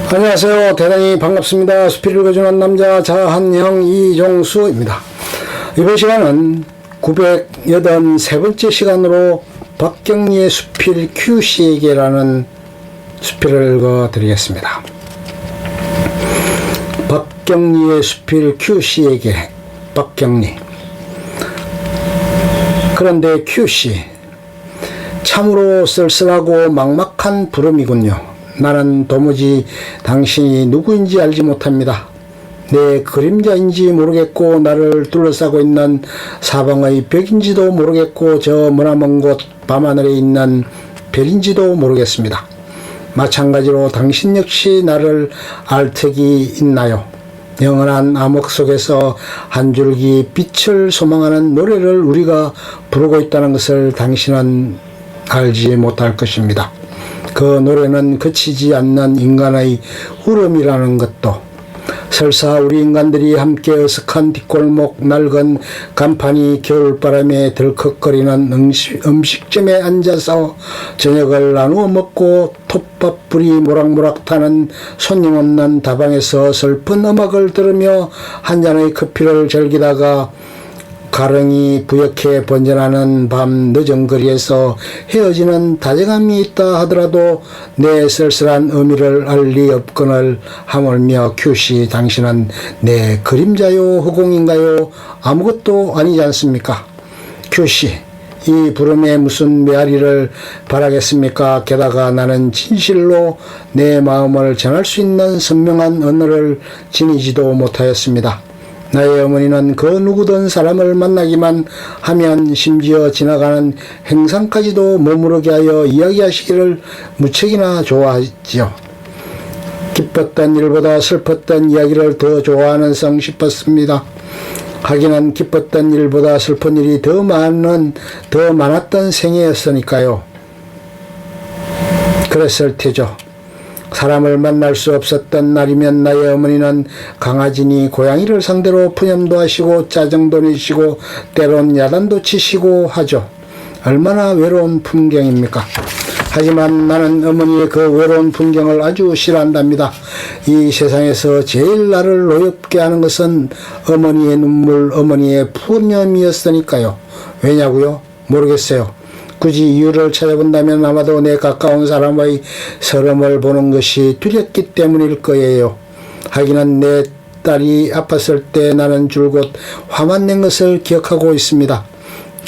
안녕하세요. 대단히 반갑습니다. 수필을 읽어주는 남자 자한형 이종수입니다. 이번 시간은 983번째 시간으로 박경리의 수필 QC에게라는 수필을 읽어드리겠습니다. 박경리의 수필 QC에게. 박경리. 그런데 QC, 참으로 쓸쓸하고 막막한 부름이군요. 나는 도무지 당신이 누구인지 알지 못합니다. 내 그림자인지 모르겠고, 나를 둘러싸고 있는 사방의 벽인지도 모르겠고, 저 머나먼 곳 밤하늘에 있는 별인지도 모르겠습니다. 마찬가지로 당신 역시 나를 알 턱이 있나요? 영원한 암흑 속에서 한 줄기 빛을 소망하는 노래를 우리가 부르고 있다는 것을 당신은 알지 못할 것입니다. 그 노래는 그치지 않는 인간의 울음이라는 것도, 설사 우리 인간들이 함께 어색한 뒷골목 낡은 간판이 겨울바람에 덜컥거리는 음식점에 앉아서 저녁을 나누어 먹고 톱밥불이 모락모락 타는 손님 없는 다방에서 슬픈 음악을 들으며 한 잔의 커피를 즐기다가 가령이 부옇게 번져나는 밤 늦은 거리에서 헤어지는 다정함이 있다 하더라도 내 쓸쓸한 의미를 알 리 없거늘 하물며 QC, 당신은 내 그림자요, 허공인가요? 아무것도 아니지 않습니까? QC, 이 부름에 무슨 메아리를 바라겠습니까? 게다가 나는 진실로 내 마음을 전할 수 있는 선명한 언어를 지니지도 못하였습니다. 나의 어머니는 그 누구든 사람을 만나기만 하면 심지어 지나가는 행상까지도 머무르게 하여 이야기하시기를 무척이나 좋아하지요. 기뻤던 일보다 슬펐던 이야기를 더 좋아하는 성 싶었습니다. 하기는 기뻤던 일보다 슬픈 일이 더 많았던 생애였으니까요. 그랬을 테죠. 사람을 만날 수 없었던 날이면 나의 어머니는 강아지니 고양이를 상대로 푸념도 하시고 짜증도 내시고 때론 야단도 치시고 하죠. 얼마나 외로운 풍경입니까? 하지만 나는 어머니의 그 외로운 풍경을 아주 싫어한답니다. 이 세상에서 제일 나를 노엽게 하는 것은 어머니의 눈물, 어머니의 푸념이었으니까요. 왜냐고요? 모르겠어요. 굳이 이유를 찾아본다면 아마도 내 가까운 사람의 서름을 보는 것이 두렵기 때문일 거예요. 하기는 내 딸이 아팠을 때 나는 줄곧 화만 낸 것을 기억하고 있습니다.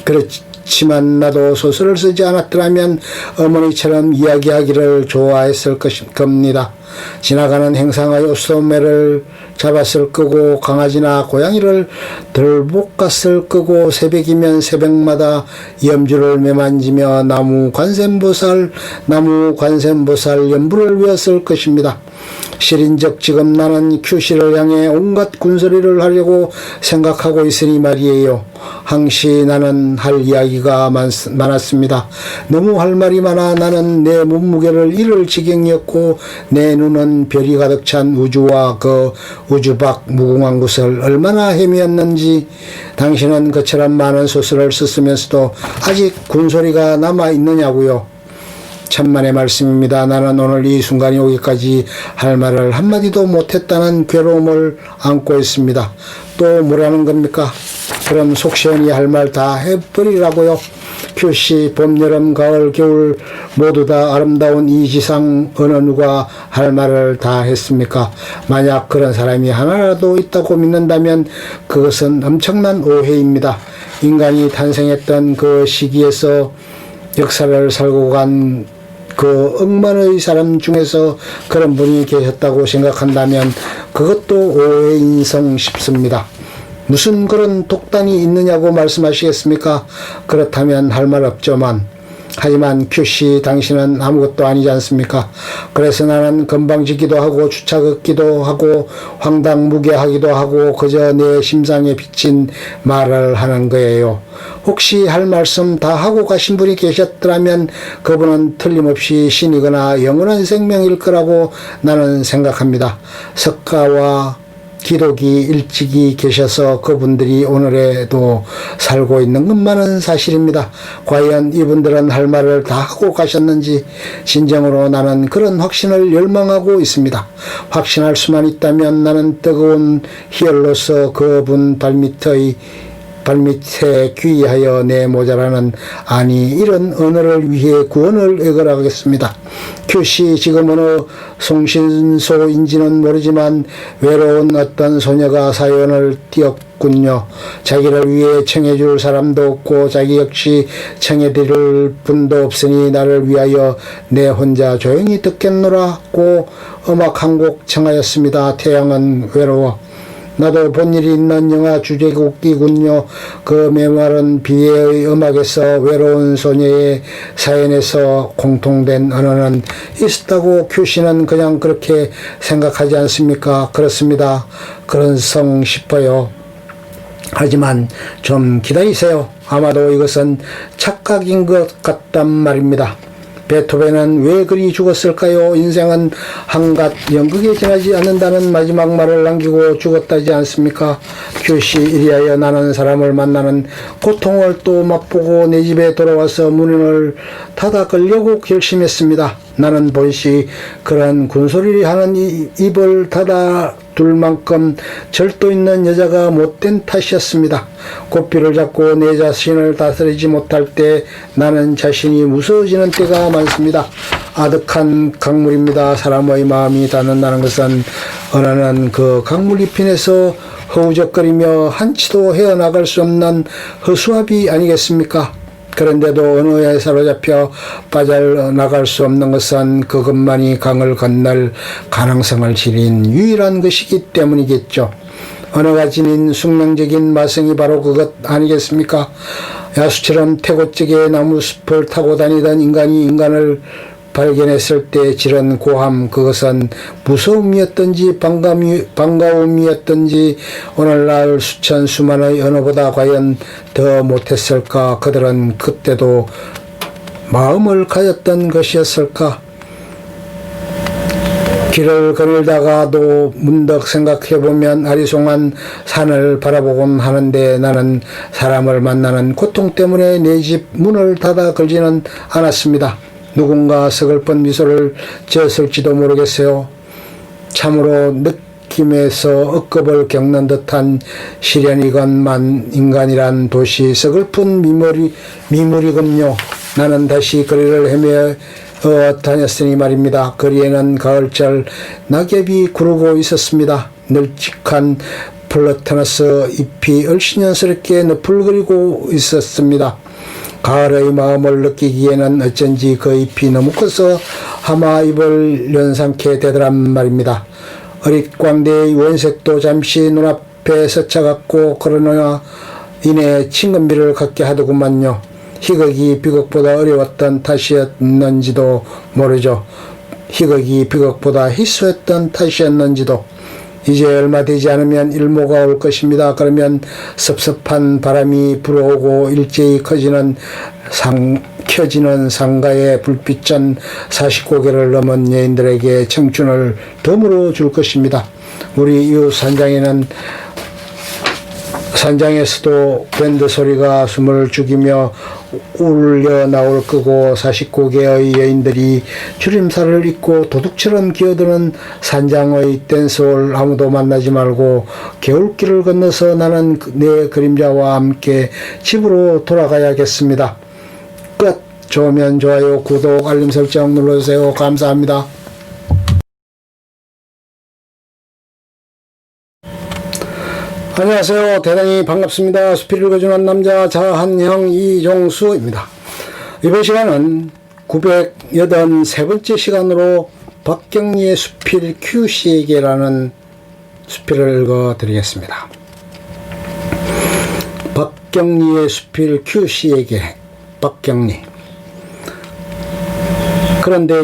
그렇지만 나도 소설을 쓰지 않았더라면 어머니처럼 이야기하기를 좋아했을 겁니다. 지나가는 행상의 옷소매를 잡았을 거고, 강아지나 고양이를 덜볶았을 거고, 새벽이면 새벽마다 염주를 매만지며 나무 관세음보살 연부를 외웠을 것입니다. 실인적 지금 나는 QC를 향해 온갖 군소리를 하려고 생각하고 있으니 말이에요. 항시 나는 할 이야기가 많았습니다. 너무 할 말이 많아 나는 내 몸무게를 잃을 지경이었고, 내 눈은 별이 가득 찬 우주와 그 우주 밖 무궁한 곳을 얼마나 헤매었는지. 당신은 그처럼 많은 소설을 썼으면서도 아직 군소리가 남아있느냐고요. 천만의 말씀입니다. 나는 오늘 이 순간이 오기까지 할 말을 한마디도 못했다는 괴로움을 안고 있습니다. 또 뭐라는 겁니까? 그럼 속 시원히 할 말 다 해버리라고요. QC, 봄, 여름, 가을, 겨울 모두 다 아름다운 이 지상 어느 누가 할 말을 다 했습니까? 만약 그런 사람이 하나라도 있다고 믿는다면 그것은 엄청난 오해입니다. 인간이 탄생했던 그 시기에서 역사를 살고 간 그 억만의 사람 중에서 그런 분이 계셨다고 생각한다면 그것도 오해인성 싶습니다. 무슨 그런 독단이 있느냐고 말씀하시겠습니까? 그렇다면 할 말 없죠만. 하지만 QC, 당신은 아무것도 아니지 않습니까? 그래서 나는 건방지기도 하고 주차 긋기도 하고 황당무계하기도 하고 그저 내 심상에 비친 말을 하는 거예요. 혹시 할 말씀 다 하고 가신 분이 계셨더라면 그분은 틀림없이 신이거나 영원한 생명일 거라고 나는 생각합니다. 석가와 기독이 일찍이 계셔서 그분들이 오늘에도 살고 있는 것만은 사실입니다. 과연 이분들은 할 말을 다 하고 가셨는지 진정으로 나는 그런 확신을 열망하고 있습니다. 확신할 수만 있다면 나는 뜨거운 희열로서 그분 발밑에 귀의하여 내 모자라는 아니 이런 언어를 위해 구원을 애걸하겠습니다. 큐씨 지금 어느 송신소인지는 모르지만 외로운 어떤 소녀가 사연을 띄었군요. 자기를 위해 청해줄 사람도 없고 자기 역시 청해드릴 분도 없으니 나를 위하여 내 혼자 조용히 듣겠노라고 음악 한 곡 청하였습니다. 태양은 외로워. 나도 본 일이 있는 영화 주제곡이군요. 그 메모른 비애의 음악에서 외로운 소녀의 사연에서 공통된 언어는 있었다고 큐씨는 그냥 그렇게 생각하지 않습니까? 그렇습니다. 그런성 싶어요. 하지만 좀 기다리세요. 아마도 이것은 착각인 것 같단 말입니다. 베토벤은 왜 그리 죽었을까요? 인생은 한갓 연극에 지나지 않는다는 마지막 말을 남기고 죽었다지 않습니까? 큐씨 이리하여 나는 사람을 만나는 고통을 또 맛보고 내 집에 돌아와서 문을 닫아 끌려고 결심했습니다. 나는 본시 그런 군소리를 하는 입을 닫아 둘 만큼 절도 있는 여자가 못된 탓이었습니다. 고삐를 잡고 내 자신을 다스리지 못할 때 나는 자신이 무서워지는 때가 많습니다. 아득한 강물입니다. 사람의 마음이 닿는다는 것은 언어는 그 강물 잎인에서 허우적거리며 한치도 헤어나갈 수 없는 허수아비 아니겠습니까? 그런데도 언어에 사로잡혀 빠져나갈 수 없는 것은 그것만이 강을 건널 가능성을 지닌 유일한 것이기 때문이겠죠. 언어가 지닌 숙명적인 마성이 바로 그것 아니겠습니까? 야수처럼 태고적의 나무숲을 타고 다니던 인간이 인간을 발견했을 때 지른 고함, 그것은 무서움이었던지 반가움이었던지 오늘날 수천 수만의 언어보다 과연 더 못했을까? 그들은 그때도 마음을 가졌던 것이었을까? 길을 거닐다가도 문득 생각해보면 아리송한 산을 바라보곤 하는데 나는 사람을 만나는 고통 때문에 내 집 문을 닫아 걸지는 않았습니다. 누군가 서글픈 미소를 지었을지도 모르겠어요. 참으로 느낌에서 억겁을 겪는 듯한 시련이건만 인간이란 도시 서글픈 미물이군요. 나는 다시 거리를 헤매 다녔으니 말입니다. 거리에는 가을철 낙엽이 구르고 있었습니다. 널찍한 플러타너스 잎이 얼씬연스럽게 너풀거리고 있었습니다. 가을의 마음을 느끼기에는 어쩐지 그 잎이 너무 커서 하마 잎을 연상케 되더란 말입니다. 어릿광대의 원색도 잠시 눈앞에 스쳐갔고 그러나 이내 친근미를 갖게 하더구만요. 희극이 비극보다 어려웠던 탓이었는지도 모르죠. 희극이 비극보다 희소했던 탓이었는지도. 이제 얼마 되지 않으면 일모가 올 것입니다. 그러면 섭섭한 바람이 불어오고 일제히 켜지는 상가의 불빛은 49개를 넘은 여인들에게 청춘을 덤으로 줄 것입니다. 우리 이웃 산장에서도 밴드 소리가 숨을 죽이며 울려 나올 거고 49개의 여인들이 줄임살을 입고 도둑처럼 기어드는 산장의 댄스홀 아무도 만나지 말고 겨울길을 건너서 나는 내 그림자와 함께 집으로 돌아가야겠습니다. 끝. 좋으면 좋아요, 구독, 알림 설정 눌러주세요. 감사합니다. 안녕하세요. 대단히 반갑습니다. 수필 읽어주는 남자 자한형 이종수입니다. 이번 시간은 983번째 시간으로 박경리의 수필 큐씨에게라는 수필을 읽어드리겠습니다. 박경리의 수필 큐씨에게. 박경리. 그런데